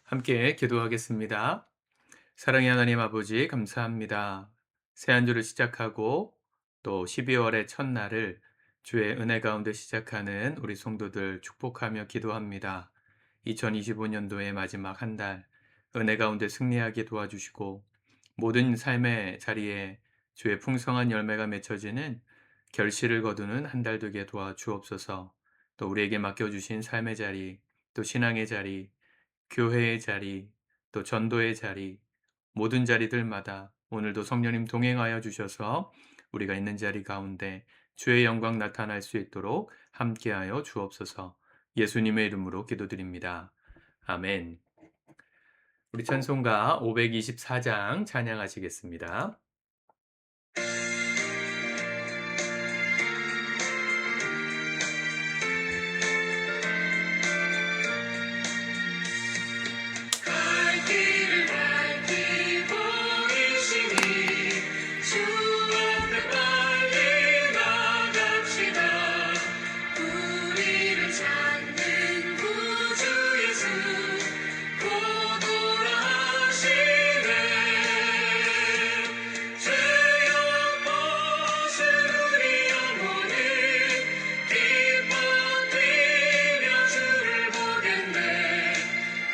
함께 기도하겠습니다. 사랑의 하나님 아버지, 감사합니다. 새 한 주를 시작하고 또 12월의 첫날을 주의 은혜 가운데 시작하는 우리 성도들 축복하며 기도합니다. 2025년도의 마지막 한 달, 은혜 가운데 승리하게 도와주시고, 모든 삶의 자리에 주의 풍성한 열매가 맺혀지는 결실을 거두는 한 달 되게 도와주옵소서. 또 우리에게 맡겨주신 삶의 자리, 또 신앙의 자리, 교회의 자리, 또 전도의 자리, 모든 자리들마다 오늘도 성령님 동행하여 주셔서 우리가 있는 자리 가운데 주의 영광 나타날 수 있도록 함께하여 주옵소서. 예수님의 이름으로 기도드립니다. 아멘. 우리 찬송가 524장 찬양하시겠습니다. 갈 길을 밝히 보이시니 주 앞에 빨리 나갑시다. 우리를 찾는 구주 예수 곧 오라 하시네. 죄악 벗은 우리 영혼은 기뻐 뛰며 주를 보겠네.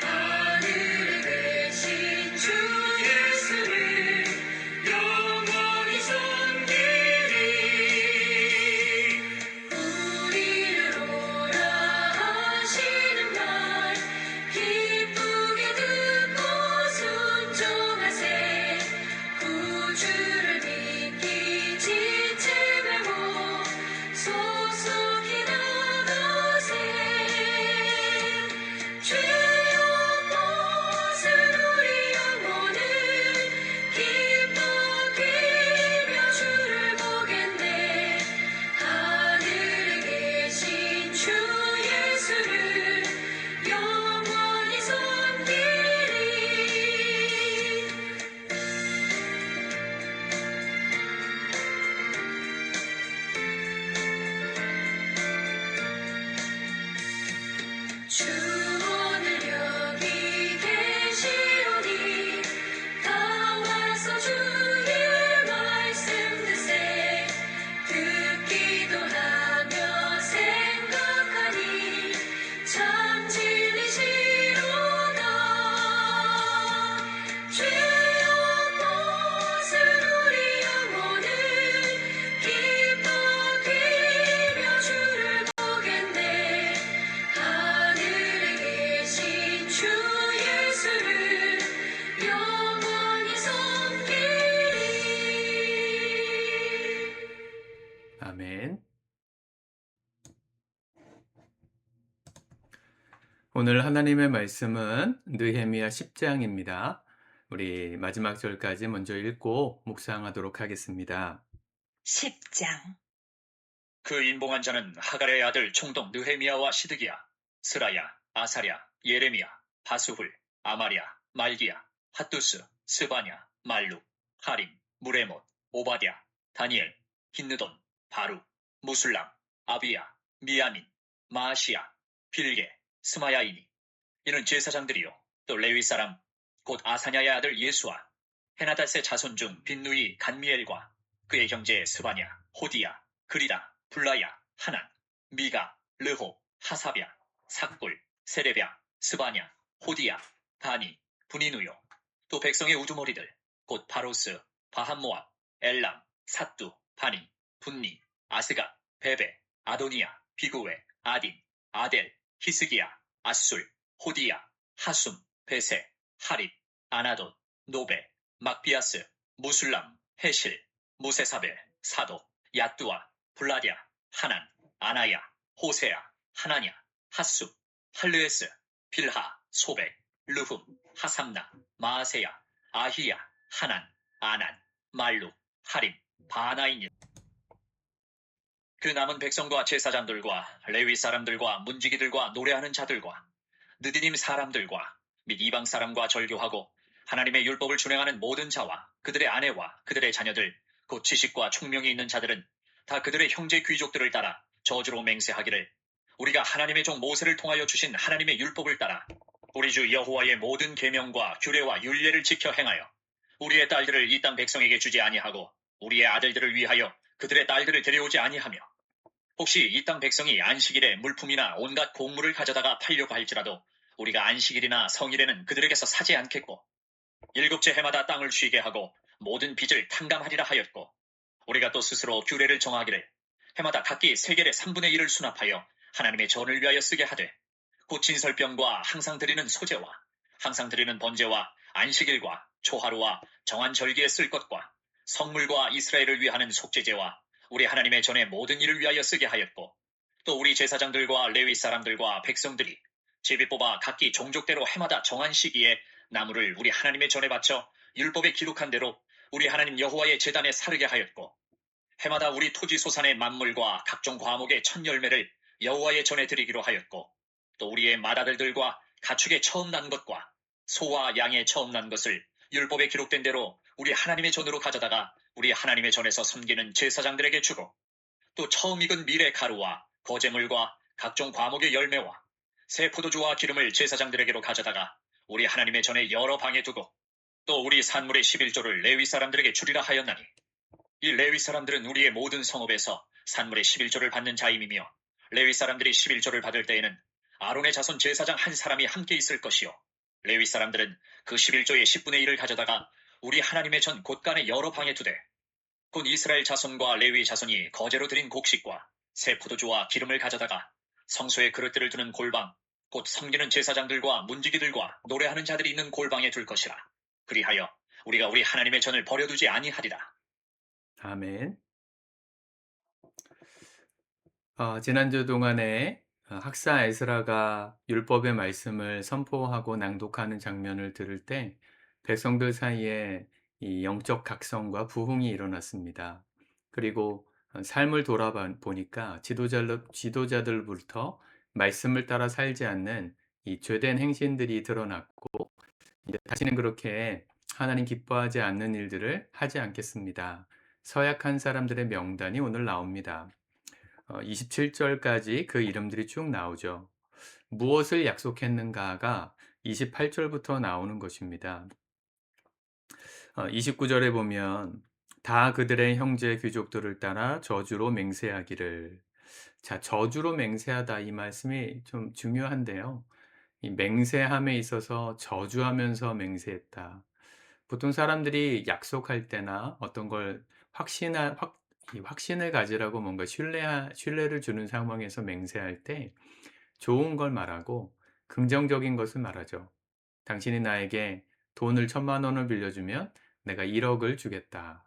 하늘에 계신 주 예수를 영원히 섬기리. 우리를 오라 하시는 말 기쁘게 듣고 순종하세. 구주를 믿기 지체 말고 소속히 나가세. 죄악 벗은 우리 영혼은 기뻐 뛰며 주를 보겠네. 하늘에 계신 주 예수를 영원히 섬기리. 주 오늘 여기 계시오니 다 와서 주의 말씀 드세. 듣기도 하며 생각하니 참 진리시로다. 죄악 벗은 우리 영혼은 기뻐 뛰며 주를 보겠네. 하늘에 계신 주 예수를 영원히 섬기리. 아멘. 오늘 하나님의 말씀은 느헤미야 10장입니다. 우리 마지막 절까지 먼저 읽고 묵상하도록 하겠습니다. 10장. 그 인봉한 자는 하갈의 아들 총독 느헤미야와 시드기야, 스라야, 아사랴, 예레미야, 바수훌, 아마랴, 말기야, 핫두스, 스바냐, 말룩, 하림, 무레못, 오바댜, 다니엘, 힌느돈, 바룩, 무술람, 아비야, 미야민, 마아시야, 빌게, 스마야이니. 이는 제사장들이요 또 레위 사람 곧 아사냐의 아들 예수와 헤나닷의 자손 중 빈누이 간미엘과 그의 형제 스바냐, 호디야, 그리다, 불라야, 하난, 미가, 르호, 하사랴, 삭불, 세레랴, 스바냐, 호디야, 바니, 분이누요. 또 백성의 우두머리들 곧 바로스, 바한모압, 엘람, 삿두, 바니, 분니, 아스가, 베베, 아도니아, 비구웨, 아딘, 아델, 히스기야, 아술, 호디야, 하숨, 베세, 하립, 아나돈, 노베, 막비아스, 무술람, 헤실, 무세사벨, 사도, 야뚜아, 블라디아, 하난, 아나야, 호세야, 하나냐, 핫숲, 할르에스, 빌하, 소백, 르훔, 하삼나, 마아세야, 아히야, 하난, 아난, 말룩, 하림, 바나이니. 그 남은 백성과 제사장들과 레위 사람들과 문지기들과 노래하는 자들과 느디님 사람들과 및 이방 사람과 절교하고 하나님의 율법을 준행하는 모든 자와 그들의 아내와 그들의 자녀들 곧 지식과 총명이 있는 자들은 다 그들의 형제 귀족들을 따라 저주로 맹세하기를 우리가 하나님의 종 모세를 통하여 주신 하나님의 율법을 따라 우리 주 여호와의 모든 계명과 규례와 율례를 지켜 행하여 우리의 딸들을 이 땅 백성에게 주지 아니하고 우리의 아들들을 위하여 그들의 딸들을 데려오지 아니하며 혹시 이 땅 백성이 안식일에 물품이나 온갖 곡물을 가져다가 팔려고 할지라도 우리가 안식일이나 성일에는 그들에게서 사지 않겠고 일곱째 해마다 땅을 쉬게 하고 모든 빚을 탕감하리라 하였고 우리가 또 스스로 규례를 정하기를 해마다 각기 세겔의 3분의 1을 수납하여 하나님의 전을 위하여 쓰게 하되 곧 진설병과 항상 드리는 소제와 항상 드리는 번제와 안식일과 초하루와 정한 절기에 쓸 것과 성물과 이스라엘을 위하는 속죄제와 우리 하나님의 전의 모든 일을 위하여 쓰게 하였고 또 우리 제사장들과 레위 사람들과 백성들이 제비 뽑아 각기 종족대로 해마다 정한 시기에 나무를 우리 하나님의 전에 바쳐 율법에 기록한 대로 우리 하나님 여호와의 제단에 사르게 하였고 해마다 우리 토지 소산의 만물과 각종 과목의 첫 열매를 여호와의 전에 드리기로 하였고 또 우리의 맏아들들과 가축의 처음 난 것과 소와 양의 처음 난 것을 율법에 기록된 대로 우리 하나님의 전으로 가져다가 우리 하나님의 전에서 섬기는 제사장들에게 주고 또 처음 익은 밀의 가루와 거제물과 각종 과목의 열매와 새 포도주와 기름을 제사장들에게로 가져다가 우리 하나님의 전에 여러 방에 두고 또 우리 산물의 11조를 레위 사람들에게 주리라 하였나니 이 레위 사람들은 우리의 모든 성읍에서 산물의 11조를 받는 자임이며 레위 사람들이 11조를 받을 때에는 아론의 자손 제사장 한 사람이 함께 있을 것이요 레위 사람들은 그 11조의 10분의 1을 가져다가 우리 하나님의 전 곳간의 여러 방에 두되 곧 이스라엘 자손과 레위 자손이 거제로 드린 곡식과 새 포도주와 기름을 가져다가 성소에 그릇들을 두는 골방 곧 섬기는 제사장들과 문지기들과 노래하는 자들이 있는 골방에 둘 것이라. 그리하여 우리가 우리 하나님의 전을 버려두지 아니하리라. 아멘. 지난주 동안에 학사 에스라가 율법의 말씀을 선포하고 낭독하는 장면을 들을 때 백성들 사이에 이 영적 각성과 부흥이 일어났습니다. 그리고 삶을 돌아보니까 지도자들부터 말씀을 따라 살지 않는 이 죄된 행신들이 드러났고 이제 다시는 그렇게 하나님 기뻐하지 않는 일들을 하지 않겠습니다. 서약한 사람들의 명단이 오늘 나옵니다. 27절까지 그 이름들이 쭉 나오죠. 무엇을 약속했는가가 28절부터 나오는 것입니다. 29절에 보면 다 그들의 형제 귀족들을 따라 저주로 맹세하기를. 자, 저주로 맹세하다 이 말씀이 좀 중요한데요. 이 맹세함에 있어서 저주하면서 맹세했다. 보통 사람들이 약속할 때나 어떤 걸 이 확신을 가지라고 뭔가 신뢰를 주는 상황에서 맹세할 때 좋은 걸 말하고 긍정적인 것을 말하죠. 당신이 나에게 돈을 1,000,000원을 빌려주면 내가 1억을 주겠다.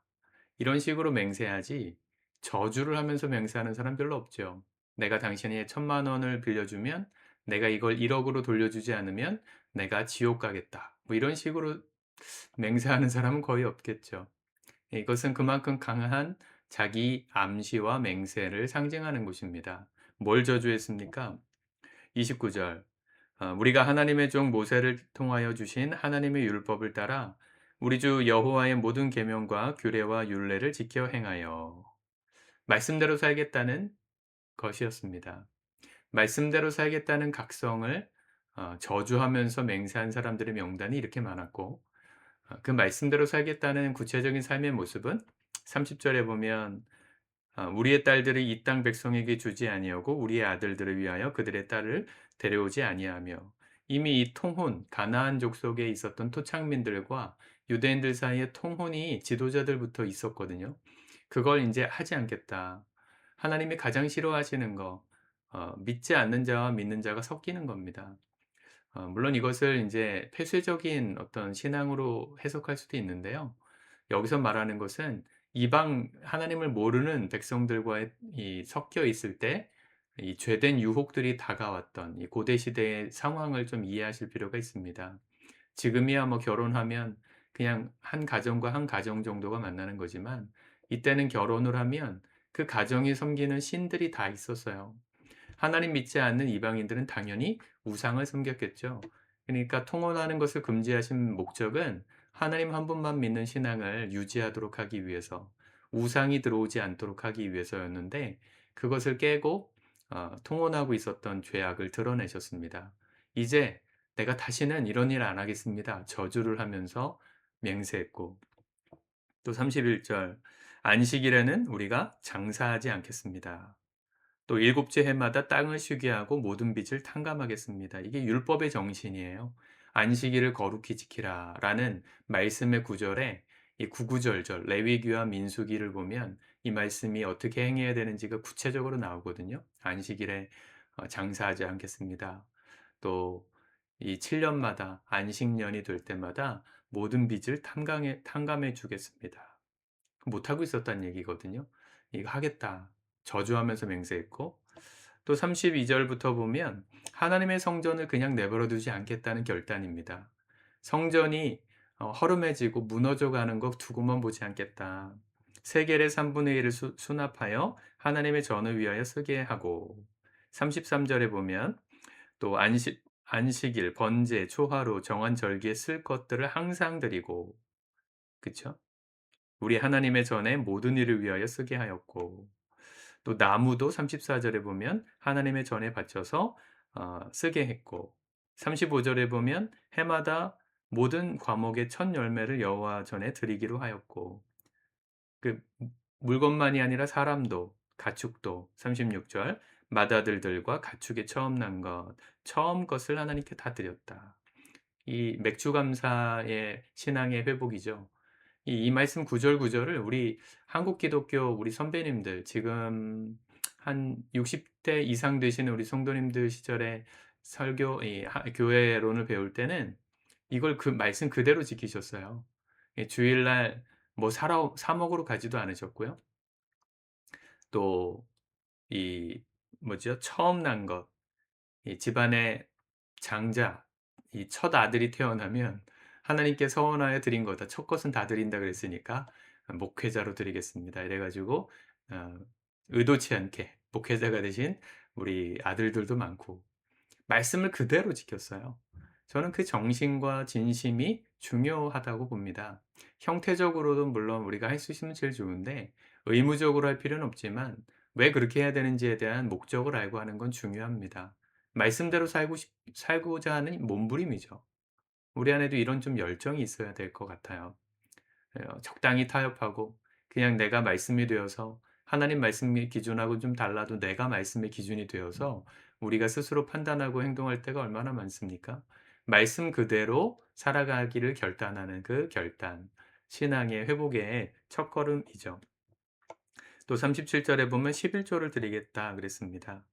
이런 식으로 맹세하지 저주를 하면서 맹세하는 사람 별로 없죠. 내가 당신이 1,000,000원을 빌려주면 내가 이걸 1억으로 돌려주지 않으면 내가 지옥 가겠다. 뭐 이런 식으로 맹세하는 사람은 거의 없겠죠. 이것은 그만큼 강한 자기 암시와 맹세를 상징하는 것입니다. 뭘 저주했습니까? 29절. 우리가 하나님의 종 모세를 통하여 주신 하나님의 율법을 따라 우리 주 여호와의 모든 계명과 규례와 율례를 지켜 행하여 말씀대로 살겠다는 것이었습니다. 말씀대로 살겠다는 각성을 저주하면서 맹세한 사람들의 명단이 이렇게 많았고 그 말씀대로 살겠다는 구체적인 삶의 모습은 30절에 보면 우리의 딸들을 이 땅 백성에게 주지 아니하고 우리의 아들들을 위하여 그들의 딸을 데려오지 아니하며 이미 이 통혼 가나안 족속에 있었던 토착민들과 유대인들 사이에 통혼이 지도자들부터 있었거든요. 그걸 이제 하지 않겠다. 하나님이 가장 싫어하시는 거 믿지 않는 자와 믿는 자가 섞이는 겁니다. 물론 이것을 이제 폐쇄적인 어떤 신앙으로 해석할 수도 있는데요. 여기서 말하는 것은 이방 하나님을 모르는 백성들과 섞여 있을 때 이 죄된 유혹들이 다가왔던 이 고대 시대의 상황을 좀 이해하실 필요가 있습니다. 지금이야 뭐 결혼하면 그냥 한 가정과 한 가정 정도가 만나는 거지만 이때는 결혼을 하면 그 가정이 섬기는 신들이 다 있었어요. 하나님 믿지 않는 이방인들은 당연히 우상을 섬겼겠죠. 그러니까 통혼하는 것을 금지하신 목적은 하나님 한 분만 믿는 신앙을 유지하도록 하기 위해서 우상이 들어오지 않도록 하기 위해서였는데 그것을 깨고 통혼하고 있었던 죄악을 드러내셨습니다. 이제 "내가 다시는 이런 일 안 하겠습니다." 저주를 하면서 맹세했고, 또 31절 "안식일에는 우리가 장사하지 않겠습니다." 또 "일곱째 해마다 땅을 쉬게 하고 모든 빚을 탕감하겠습니다." 이게 율법의 정신이에요. "안식일을 거룩히 지키라."라는 말씀의 구절에 이 구구절절 레위기와 민수기를 보면 이 말씀이 어떻게 행해야 되는지가 구체적으로 나오거든요. "안식일에 장사하지 않겠습니다." 또 이 7 년마다 안식년이 될 때마다 모든 빚을 탕감해 주겠습니다. 못하고 있었다는 얘기거든요. "이거 하겠다." 저주하면서 맹세했고, 또 32 절부터 보면 하나님의 성전을 그냥 내버려 두지 않겠다는 결단입니다. "성전이 허름해지고 무너져 가는 것 두고만 보지 않겠다. 세겔의 3분의 1을 수납하여 하나님의 전을 위하여 쓰게 하고." 33 절에 보면 또 안식일, 번제, 초하루, 정한 절기에 쓸 것들을 항상 드리고, 그쵸? 우리 하나님의 전에 모든 일을 위하여 쓰게 하였고, 또 나무도 34 절에 보면 하나님의 전에 바쳐서 쓰게 했고, 35 절에 보면 해마다 모든 과목의 첫 열매를 여호와 전에 드리기로 하였고, 그 물건만이 아니라 사람도 가축도 36절 맏아들들과 가축의 처음 난 것 처음 것을 하나님께 다 드렸다. 이 맥주 감사의 신앙의 회복이죠. 이 말씀 구절 구절을 우리 한국 기독교 우리 선배님들, 지금 한 60대 이상 되시는 우리 성도님들 시절에 설교 이 교회론을 배울 때는 이걸 그 말씀 그대로 지키셨어요. 예, 주일날 뭐 사러 사 먹으러 가지도 않으셨고요. 또 이 뭐죠? 처음 난 것, 이 집안의 장자, 이 첫 아들이 태어나면 하나님께 서원하여 드린 거다. 첫 것은 다 드린다 그랬으니까 목회자로 드리겠습니다. 이래 가지고 어 의도치 않게 목회자가 되신 우리 아들들도 많고, 말씀을 그대로 지켰어요. 저는 그 정신과 진심이 중요하다고 봅니다. 형태적으로도 물론 우리가 할 수 있으면 제일 좋은데 의무적으로 할 필요는 없지만 왜 그렇게 해야 되는지에 대한 목적을 알고 하는 건 중요합니다. 말씀대로 살고자 하는 몸부림이죠. 우리 안에도 이런 좀 열정이 있어야 될 것 같아요. 적당히 타협하고 그냥 내가 말씀이 되어서, 하나님 말씀의 기준하고 좀 달라도 내가 말씀의 기준이 되어서 우리가 스스로 판단하고 행동할 때가 얼마나 많습니까? 말씀 그대로 살아가기를 결단하는 그 결단, 신앙의 회복의 첫걸음이죠. 또 37 절에 보면 11조를 드리겠다 그랬습니다.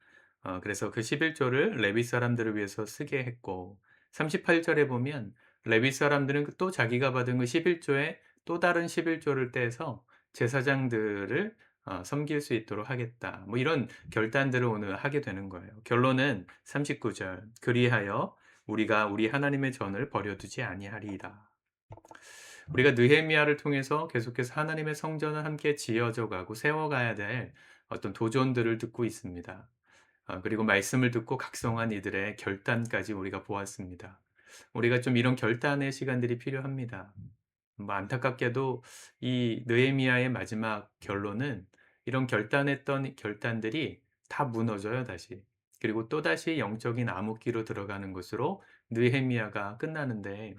그래서 그 11조를 레위 사람들을 위해서 쓰게 했고, 38 절에 보면 레위 사람들은 또 자기가 받은 그 11조에 또 다른 11조를 떼서 제사장들을 섬길 수 있도록 하겠다. 뭐 이런 결단들을 오늘 하게 되는 거예요. 결론은 39 절. "그리하여 우리가 우리 하나님의 전을 버려두지 아니하리이다." 우리가 느헤미야를 통해서 계속해서 하나님의 성전을 함께 지어져 가고 세워 가야 될 어떤 도전들을 듣고 있습니다. 그리고 말씀을 듣고 각성한 이들의 결단까지 우리가 보았습니다. 우리가 좀 이런 결단의 시간들이 필요합니다. 뭐 안타깝게도 이 느헤미야의 마지막 결론은 이런 결단했던 결단들이 다 무너져요, 다시. 그리고 또다시 영적인 암흑기로 들어가는 것으로 느헤미야가 끝나는데,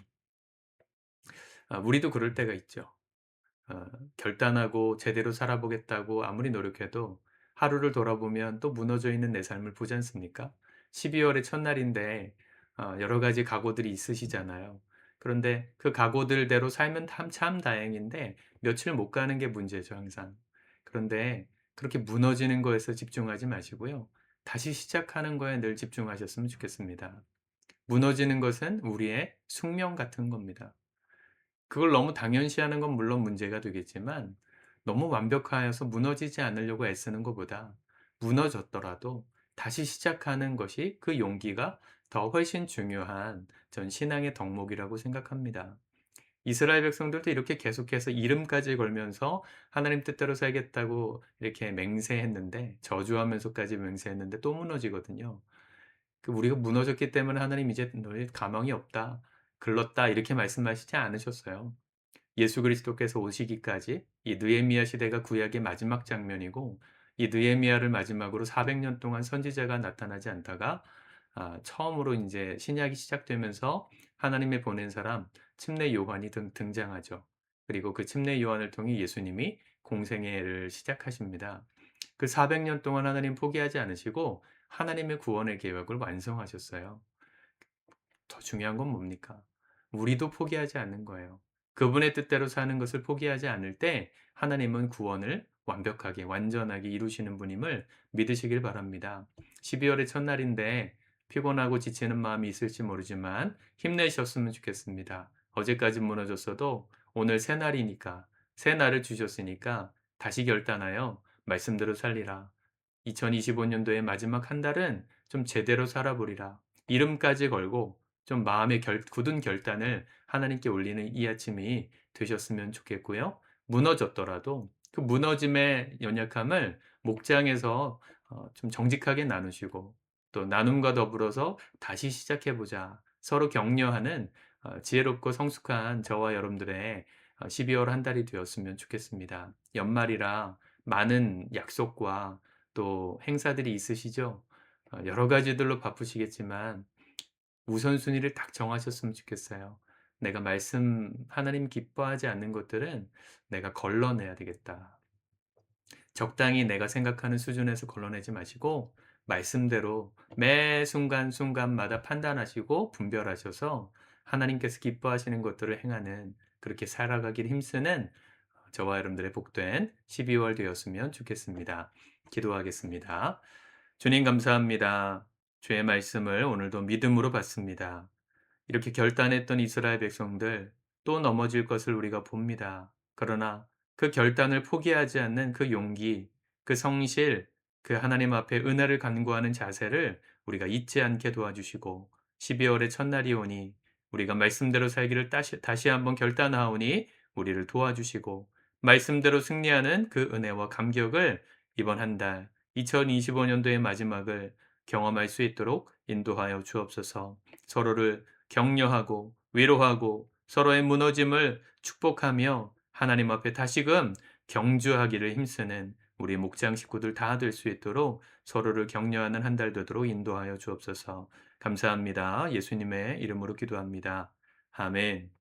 우리도 그럴 때가 있죠. 어 결단하고 제대로 살아보겠다고 아무리 노력해도 하루를 돌아보면 또 무너져 있는 내 삶을 보지 않습니까? 12 월의 첫날인데 여러 가지 각오들이 있으시잖아요. 그런데 그 각오들대로 살면 참 다행인데 며칠 못 가는 게 문제죠, 항상. 그런데 그렇게 무너지는 거에서 집중하지 마시고요. 다시 시작하는 거에 늘 집중하셨으면 좋겠습니다. 무너지는 것은 우리의 숙명 같은 겁니다. 그걸 너무 당연시하는 건 물론 문제가 되겠지만, 너무 완벽하여서 무너지지 않으려고 애쓰는 것보다 무너졌더라도 다시 시작하는 것이, 그 용기가 더 훨씬 중요한 전 신앙의 덕목이라고 생각합니다. 이스라엘 백성들도 이렇게 계속해서 이름까지 걸면서 하나님 뜻대로 살겠다고 이렇게 맹세했는데, 저주하면서까지 맹세했는데 또 무너지거든요. 우리가 무너졌기 때문에 하나님 이제 너희 가망이 없다, 글렀다 이렇게 말씀하시지 않으셨어요. 예수 그리스도께서 오시기까지 이 느헤미야 시대가 구약의 마지막 장면이고, 이 느헤미야를 마지막으로 400년 동안 선지자가 나타나지 않다가 처음으로 인제 신약이 시작되면서 하나님의 보낸 사람 침례 요한이 등장하죠. 그리고 그 침례 요한을 통해 예수님이 공생애를 시작하십니다. 그 400년 동안 하나님 포기하지 않으시고 하나님의 구원의 계획을 완성하셨어요. 더 중요한 건 뭡니까? 우리도 포기하지 않는 거예요. 그분의 뜻대로 사는 것을 포기하지 않을 때 하나님은 구원을 완벽하게 완전하게 이루시는 분임을 믿으시길 바랍니다. 12월의 첫날인데 피곤하고 지치는 마음이 있을지 모르지만 힘내셨으면 좋겠습니다. 어제까지 무너졌어도 오늘 새 날이니까 새 날을 주셨으니까 다시 결단하여 말씀대로 살리라. 2025년도의 마지막 한 달은 좀 제대로 살아보리라. 이름까지 걸고 좀 마음의 굳은 결단을 하나님께 올리는 이 아침이 되셨으면 좋겠고요. 무너졌더라도 그 무너짐의 연약함을 목장에서 좀 정직하게 나누시고 또 나눔과 더불어서 다시 시작해 보자. 서로 격려하는 지혜롭고 성숙한 저와 여러분들의 12월 한 달이 되었으면 좋겠습니다. 연말이라 많은 약속과 또 행사들이 있으시죠? 여러 가지들로 바쁘시겠지만 우선순위를 딱 정하셨으면 좋겠어요. 내가 하나님 기뻐하지 않는 것들은 내가 걸러내야 되겠다. 적당히 내가 생각하는 수준에서 걸러내지 마시고 말씀대로 매 순간순간마다 판단하시고 분별하셔서 하나님께서 기뻐하시는 것들을 행하는 그렇게 살아가길 힘쓰는 저와 여러분들의 복된 12월 되었으면 좋겠습니다. 기도하겠습니다. 주님 감사합니다. 주의 말씀을 오늘도 믿음으로 받습니다. 이렇게 결단했던 이스라엘 백성들 또 넘어질 것을 우리가 봅니다. 그러나 그 결단을 포기하지 않는 그 용기, 그 성실, 그 하나님 앞에 은혜를 간구하는 자세를 우리가 잊지 않게 도와주시고 12월의 첫날이 오니 우리가 말씀대로 살기를 다시 한번 결단하오니 우리를 도와주시고 말씀대로 승리하는 그 은혜와 감격을 이번 한 달 2025년도의 마지막을 경험할 수 있도록 인도하여 주옵소서. 서로를 격려하고 위로하고 서로의 무너짐을 축복하며 하나님 앞에 다시금 경주하기를 힘쓰는 우리 목장 식구들 다 될 수 있도록 서로를 격려하는 한 달 되도록 인도하여 주옵소서. 감사합니다. 예수님의 이름으로 기도합니다. 아멘.